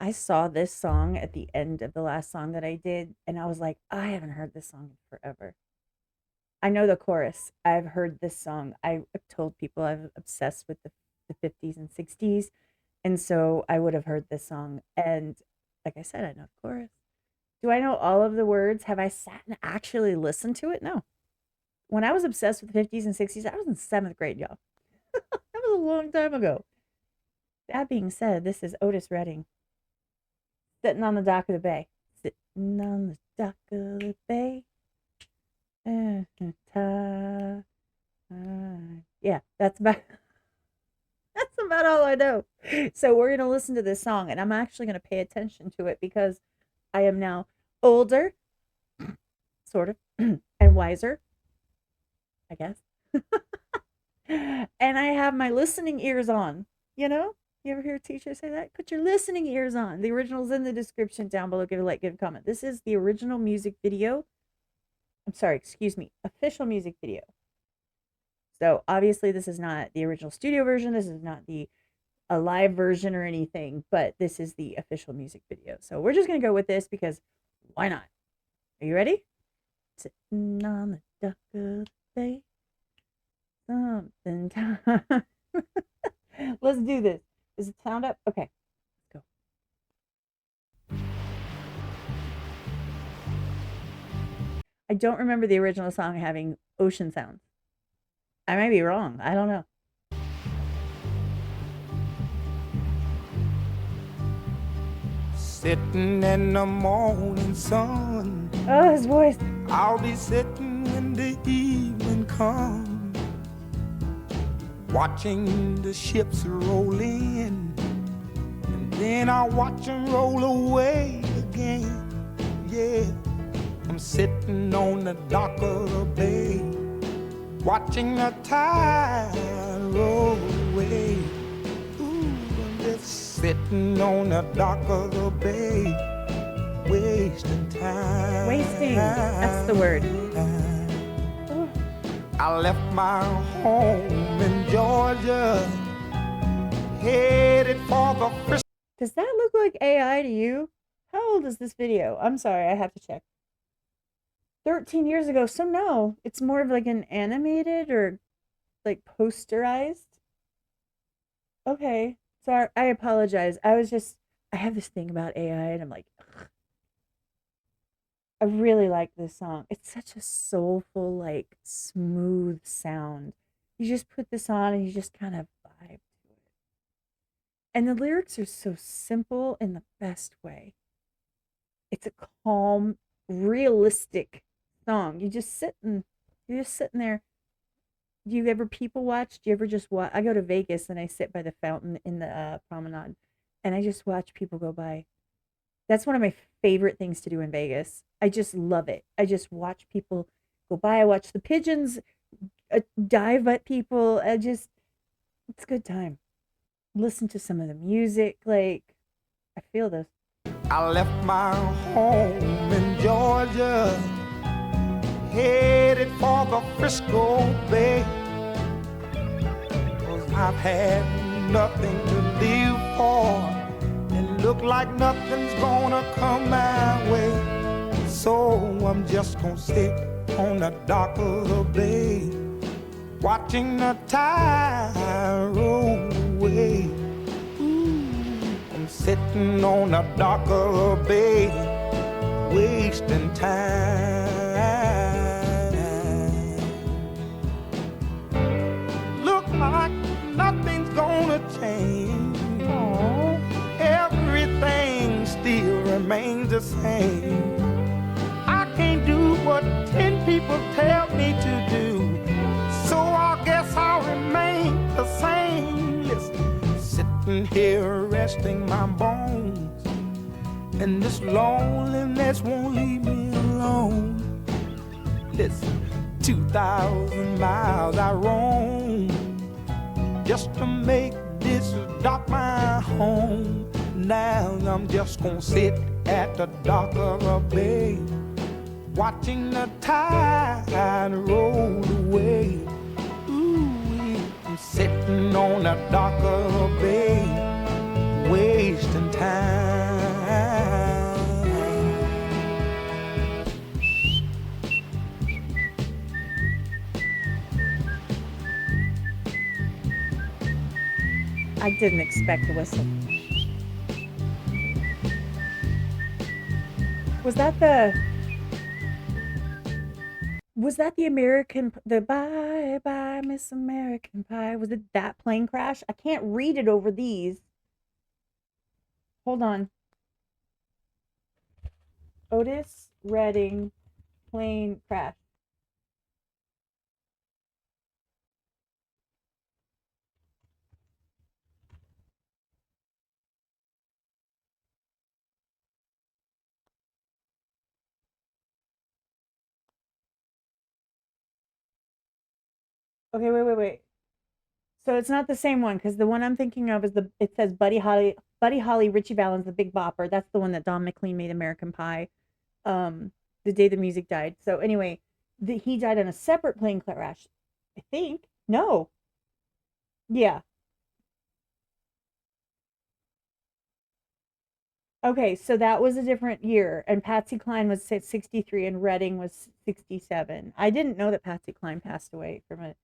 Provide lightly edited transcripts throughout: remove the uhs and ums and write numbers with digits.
I saw this song at the end of the last song that I did, and I was like, I haven't heard this song in forever. I know the chorus. I've heard this song. I've told people I'm obsessed with the 50s and 60s. And so I would have heard this song. And like I said, I know the chorus. Do I know all of the words? Have I sat and actually listened to it? No. When I was obsessed with the 50s and 60s, I was in seventh grade, y'all. That was a long time ago. That being said, this is Otis Redding, Sitting on the Dock of the Bay. Sitting on the dock of the bay. Yeah, that's about that's about all I know. So we're gonna listen to this song, and I'm actually gonna pay attention to it because I am now older, sort of, and wiser, I guess. And I have my listening ears on. You know, you ever hear a teacher say that? Put your listening ears on. The original's in the description down below. Give a like, give a comment. This is the original music video. I'm sorry, excuse me, official music video. So obviously this is not the original studio version. This is not the a live version or anything, but this is the official music video. So we're just gonna go with this because why not? Are you ready? Sitting on the dock of the bay, something time. Let's do this. Is it sound up? Okay, let's go. I don't remember the original song having ocean sounds. I might be wrong. I don't know. Sitting in the morning sun. Oh, his voice. I'll be sitting when the evening comes, watching the ships roll in, and then I'll watch them roll away again. Yeah, I'm sitting on the dock of the bay, watching the tide roll away. Ooh, I'm just sitting on the dock of the bay, wasting time. Wasting. That's the word. I left my home in Georgia, headed for the Frisco. Does that look like AI to you? How old is this video? I'm sorry, I have to check. 13 years ago. So no, it's more of like an animated or like posterized. Okay. Sorry, I apologize. I have this thing about AI and I'm like, ugh. I really like this song. It's such a soulful, like smooth sound. You just put this on and you just kind of vibe to it. And the lyrics are so simple in the best way. It's a calm, realistic song. You're just sitting there. Do you ever people watch? Do you ever just watch? I go to Vegas and I sit by the fountain in the promenade and I just watch people go by. That's one of my favorite things to do in Vegas. I just love it. I just watch people go by. I watch the pigeons dive at people. It's a good time. Listen to some of the music. Like, I feel this. I left my home in Georgia, headed for the Frisco Bay, 'cause I've had nothing to live for, and look like nothing's gonna come my way. So I'm just gonna sit on the dock of the bay, watching the tide roll away. I'm sitting on the dock of the bay, wasting time. Look like nothing's gonna change. Aww. Everything still remains the same. I can't do what 10 people tell me to do, so I guess I'll remain the same. Listen, sitting here resting my bones, and this loneliness won't leave me alone. Listen, 2,000 miles I roam just to make this dock my home. Now I'm just gonna sit at the dock of a bay, watching the tide roll away. Ooh, I'm sitting on the dock of a bay, wasting time. I didn't expect a whistle. Was that the the bye bye Miss American Pie? Was it that plane crash? I can't read it over these. Hold on. Otis Redding plane crash. Okay, wait. So it's not the same one because the one I'm thinking of is it says Buddy Holly, Richie Valens, The Big Bopper. That's the one that Don McLean made American Pie. Um, the day the music died. So anyway, he died on a separate plane crash. I think no, yeah. Okay, so that was a different year, and Patsy Cline was 63 and Redding was 67. I didn't know that Patsy Cline passed away from a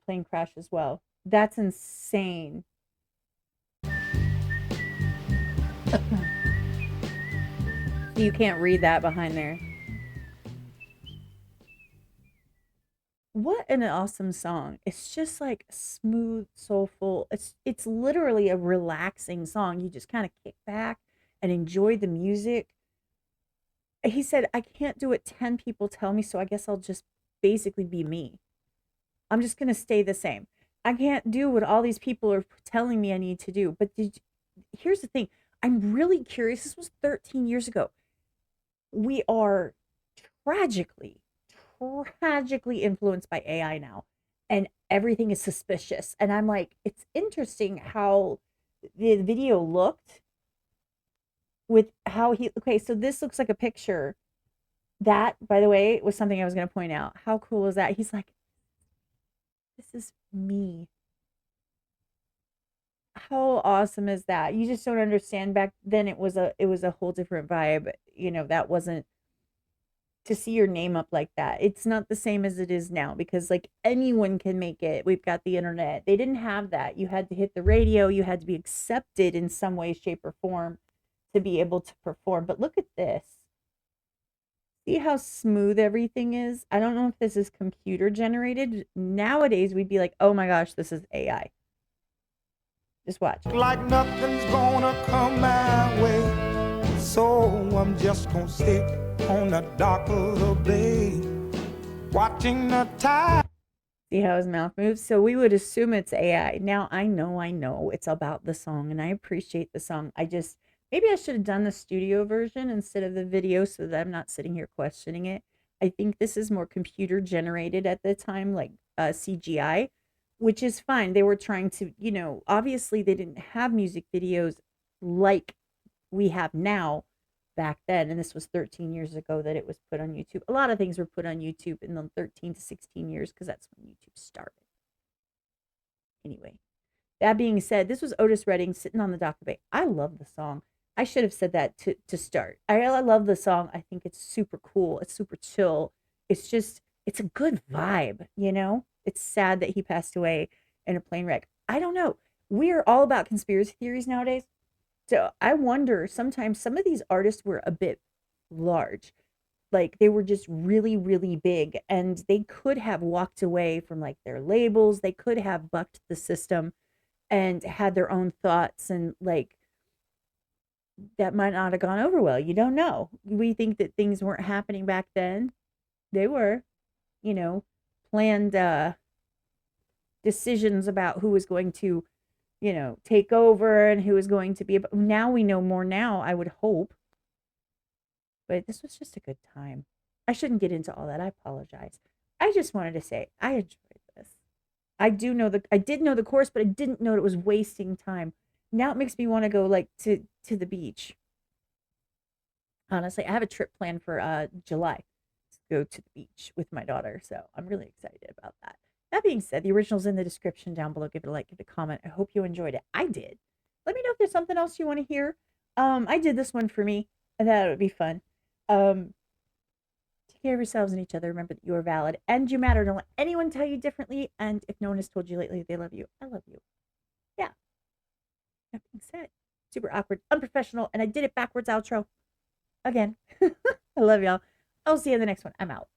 plane crash as well. That's insane. You can't read that behind there. What an awesome song. It's just like smooth, soulful. It's literally a relaxing song. You just kind of kick back and enjoy the music. He said, I can't do what 10 people tell me, so I guess I'll just basically be me. I'm just going to stay the same. I can't do what all these people are telling me I need to do. But here's the thing. I'm really curious. This was 13 years ago. We are tragically, tragically influenced by AI now, and everything is suspicious. And I'm like, it's interesting how the video looked with how okay, so this looks like a picture. That, by the way, was something I was going to point out. How cool is that? He's like, this is me. How awesome is that? You just don't understand. Back then it was a whole different vibe. That wasn't to see your name up like that. It's not the same as it is now because like anyone can make it. We've got the internet. They didn't have that. You had to hit the radio, you had to be accepted in some way, shape, or form to be able to perform. But look at this. See how smooth everything is? I don't know if this is computer generated. Nowadays we'd be like, "Oh my gosh, this is AI." Just watch. Like nothing's gonna come my way, so I'm just gonna sit on the dock of the bay, watching the tide. See how his mouth moves? So we would assume it's AI. Now I know it's about the song and I appreciate the song. Maybe I should have done the studio version instead of the video so that I'm not sitting here questioning it. I think this is more computer generated at the time, like CGI, which is fine. They were trying to, obviously they didn't have music videos like we have now back then. And this was 13 years ago that it was put on YouTube. A lot of things were put on YouTube in the 13 to 16 years because that's when YouTube started. Anyway, that being said, this was Otis Redding, Sitting on the Dock of Bay. I love the song. I should have said that to start. I love the song. I think it's super cool. It's super chill. It's a good vibe. It's sad that he passed away in a plane wreck. I don't know. We're all about conspiracy theories nowadays. So I wonder sometimes some of these artists were a bit large. Like they were just really, really big and they could have walked away from like their labels. They could have bucked the system and had their own thoughts and like that might not have gone over well. You don't know. We think that things weren't happening back then. They were, you know, planned decisions about who was going to, take over and who was going to be. But now we know more now, I would hope. But this was just a good time. I shouldn't get into all that. I apologize. I just wanted to say I enjoyed this. I did know the course, but I didn't know it was wasting time. Now it makes me want to go like to the beach. Honestly, I have a trip planned for July to go to the beach with my daughter, so I'm really excited about that. That being said, the original's in the description down below. Give it a like, give it a comment. I hope you enjoyed it. I did. Let me know if there's something else you want to hear. I did this one for me. I thought it would be fun. Take care of yourselves and each other. Remember that you are valid and you matter. Don't let anyone tell you differently. And if no one has told you lately they love you, I love you. Yeah. That being said, super awkward, unprofessional, and I did it backwards outro again. I love y'all. I'll see you in the next one. I'm out.